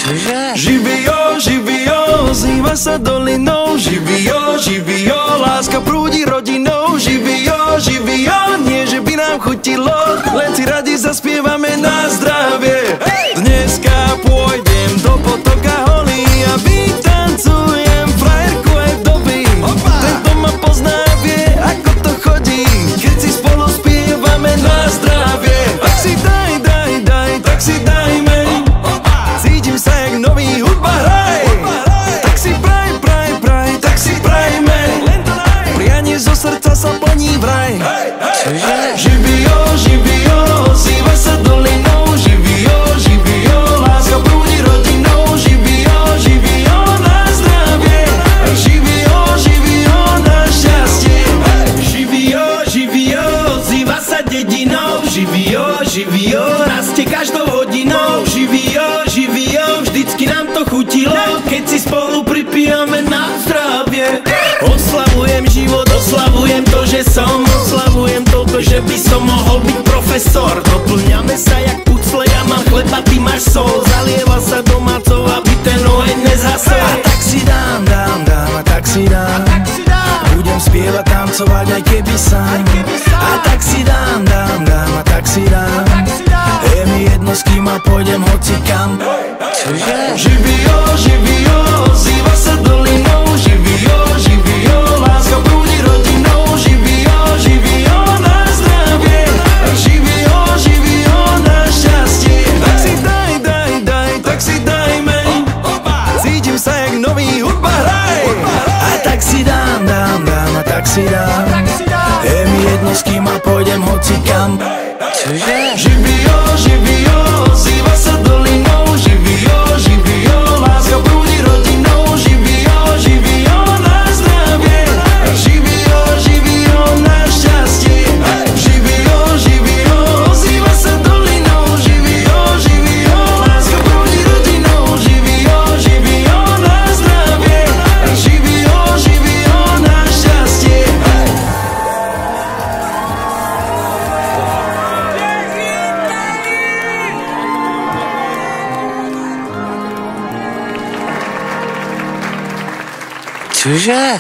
Čože? Živio, zýva sa dolinou. Živio, láska prúdi rodinou. Živio, nie že by nám chutilo, len si radi zaspievame na zdravie. Dneska pôjdem do potoka holý a vytancujem frajerku aj v doby. Tento ma pozná, vie, ako to chodí, keď si spolu spievame na zdravie. Tak si daj, tak si dajme, cítim sa jak nový, hudba hraj. Tak si praj, tak si prajme, prianie zo srdca sa plní vraj. Živio, zýva sa dolinou. Živio, láska prúdi rodinou. Živio, na zdravie. Živio, na šťastie. Živio, zýva sa dedinou. Živio, rastie každou hodinou. Živio, vždycky nám to chutilo, keď si spolu pripijame na zdravie. Oslavujem život, oslavujem to, že som, oslavujem toľko, že by som mohol byť profesor. Doplňame sa jak pucle, ja mám chleba, ty máš sol. Zalieva sa domácov, aby ten oheň nezhasol. A tak si dám, a tak si dám. Budem spievať, tancovať, aj keby sám. A tak si dám, a tak si dám. Je mi jedno, s kým a pôjdem hocikam. Živio, zýva sa dolinou. Živio, láska prúdi rodinou. Živio, na zdravie. Živio, na šťastie. Tak si daj, tak si dajme, cítim sa jak nový, hudba hraj. A tak si dám, a tak si dám. Je mi jedno, s kým a pôjdem hocikam. Živio, zýva sa dolinou. Živio, láska prúdi rodinou. Živio, na zdravie. Živio, na šťastie. Živio, zýva sa dolinou. Živio, láska prúdi rodinou. Živio, na zdravie. Živio, na šťastie. Čože?